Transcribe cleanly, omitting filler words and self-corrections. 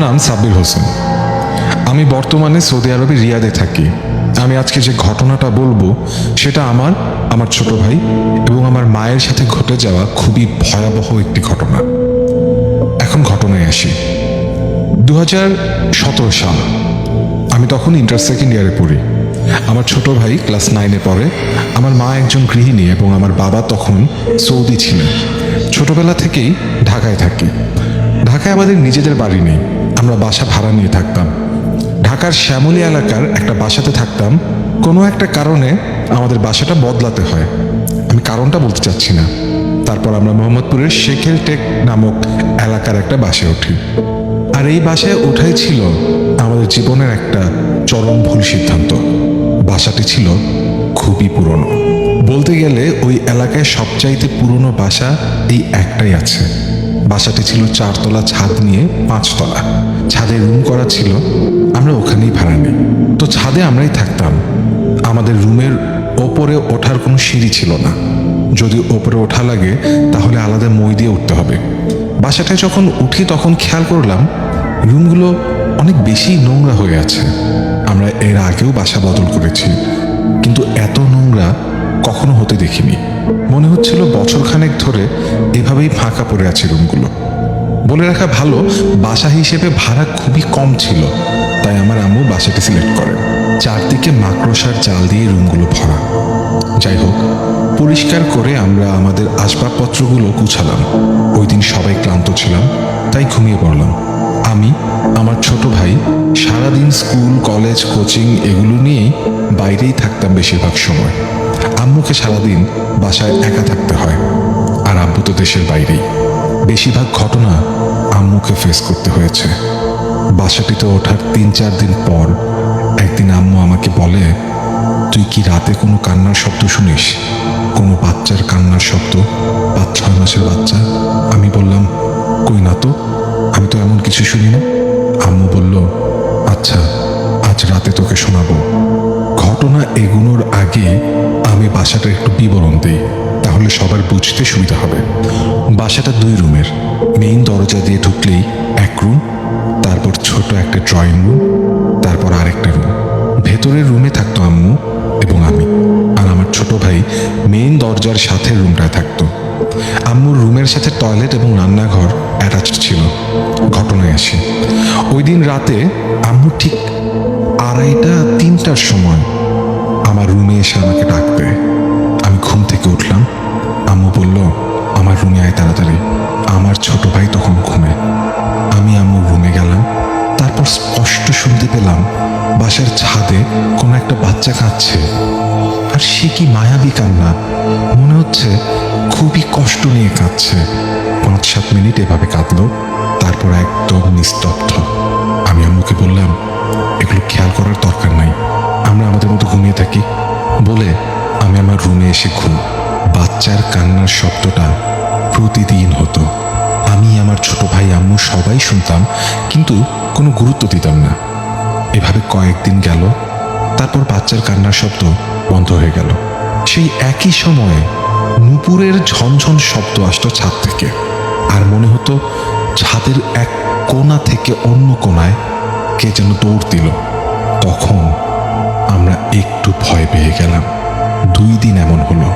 নাম সাব্বির হোসেন। আমি বর্তমানে সৌদি আরবের রিয়াদে থাকি। আমি আজকে যে ঘটনাটা বলবো সেটা আমার ছোট ভাই এবং আমার মায়ের সাথে ঘটে যাওয়া খুবই ভয়াবহ একটি ঘটনা। এখন ঘটনায় আসি। 2017 সাল, আমি তখন ইন্টার সেকেন্ড ইয়ারে পড়ি। আমার ছোট ভাই ক্লাস 9-এ পড়ে। আমার মা একজন গৃহিণী এবং আমার বাবা তখন সৌদি ছিলেন। ছোটবেলা থেকেই ঢাকায় থাকি। ঢাকায় আমাদের নিজেদের বাড়ি নেই, আমরা বাসা ভাড়া নিয়ে থাকতাম। ঢাকার শ্যামলী এলাকার একটা বাসাতে থাকতাম। কোনো একটা কারণে আমাদের বাসাটা বদলাতে হয়, আমি কারণটা বলতে চাচ্ছি না। তারপর আমরা মোহাম্মদপুরের শেখের টেক নামক এলাকার একটা বাসায় উঠি। আর এই বাসায় ওঠাই ছিল আমাদের জীবনের একটা চরম ভুল সিদ্ধান্ত। বাসাটি ছিল খুবই পুরনো। বলতে গেলে ওই এলাকায় সবচাইতে পুরনো বাসা এই একটাই আছে। বাসাটি ছিল 4 তলা ছাদ নিয়ে 5 তলা। ছাদে রুম করা ছিল, আমরা ওখানেই ভাড়া নিই। তো ছাদে আমরাই থাকতাম। আমাদের রুমের ওপরে ওঠার কোনো সিঁড়ি ছিল না। যদি ওপরে ওঠা লাগে তাহলে আলাদা মই দিয়ে উঠতে হবে। বাসাটায় যখন উঠি তখন খেয়াল করলাম রুমগুলো অনেক বেশি নোংরা হয়ে আছে। আমরা এর আগেও বাসা বদল করেছি, কিন্তু এত নোংরা কখনো হতে দেখিনি। মনে হচ্ছিল বছরখানেক ধরে এভাবেই ফাঁকা পড়ে আছে রুমগুলো। বলে রাখা ভালো, বাসা হিসেবে ভাড়া খুবই কম ছিল, তাই আমার আম্মু বাসাটি সিলেক্ট করে। চারদিকে মাকড়সার জাল দিয়ে রুমগুলো ভরা। যাই হোক, পরিষ্কার করে আমরা আমাদের আসবাবপত্রগুলো গুছালাম। ওই দিন সবাই ক্লান্ত ছিলাম, তাই ঘুমিয়ে পড়লাম। আমি, আমার ছোট ভাই সারাদিন স্কুল, কলেজ, কোচিং এগুলো নিয়েই বাইরেই থাকতাম বেশিরভাগ সময়। আম্মুকে সারাদিন বাসায় একা থাকতে হয়, আর আব্বু তো দেশের বাইরেই। বেশিরভাগ ঘটনা আম্মুকে ফেস করতে হয়েছে। বাসাটিতে ওঠার 3-4 দিন পর একদিন আম্মু আমাকে বলে, তুই কি রাতে কোনো কান্নার শব্দ শুনিস? কোনো বাচ্চার কান্নার শব্দ, 5-6 মাসের বাচ্চা? আমি বললাম, কই না তো, আমি তো এমন কিছু শুনি না। আম্মু বলল, আচ্ছা, আজ রাতে তোকে শোনাবো। ঘটনা এগুনোর আগে আমি বাসাটার একটু বিবরণ দিই, তাহলে সবার বুঝতে সুবিধা হবে। বাসাটা 2 রুমের। মেইন দরজা দিয়ে ঢুকলেই এক রুম, তারপর ছোট একটা ড্রয়িং রুম, তারপর আরেকটা রুম। ভেতরের রুমে থাকতো আম্মু এবং আমি, আর আমার ছোট ভাই মেইন দরজার সাথে রুমটায় থাকতো। আম্মুর রুমের সাথে টয়লেট এবং রান্নাঘর অ্যাটাচড ছিল। ঘটনায় আসি, ওই দিন রাতে আম্মু ঠিক 2:30-3টার সময় আমার রুমে এসে আমাকে ডাকবে। আমি ঘুম থেকে উঠলাম। আম্মু বলল, আমার রুমে আয় তাড়াতাড়ি। আমার ছোট ভাই তখন ঘুমে। আমি আম্মুর রুমে গেলাম। তারপর স্পষ্ট শুনতে পেলাম বাসার ছাদে কোনো একটা বাচ্চা কাঁদছে। আর সে কি মায়াবী কান্না, মনে হচ্ছে খুবই কষ্ট নিয়ে কাঁদছে। 5-7 মিনিট এভাবে কাঁদলো, তারপর একদম নিস্তব্ধ। আমি আম্মুকে বললাম, এগুলো খেয়াল করার দরকার নাই, আমরা আমাদের মতো ঘুমিয়ে থাকি বলে আমি আমার রুমে এসে ঘুম। বাচ্চার কান্নার শব্দটা প্রতিদিন হতো। আমি, আমার ছোট ভাই, আম্মু সবাই শুনতাম, কিন্তু কোনো গুরুত্ব দিতাম না। এভাবে কয়েকদিন গেল, তারপর বাচ্চার কান্নার শব্দ বন্ধ হয়ে গেল। সেই একই সময়ে নুপুরের ঝনঝন শব্দ আসতো ছাদ থেকে, আর মনে হতো ছাদের এক কোণা থেকে অন্য কোণায় কে যেন দৌড় দিল। তখন আমরা একটু ভয় পেয়ে গেলাম। 2 দিন এমন হলো।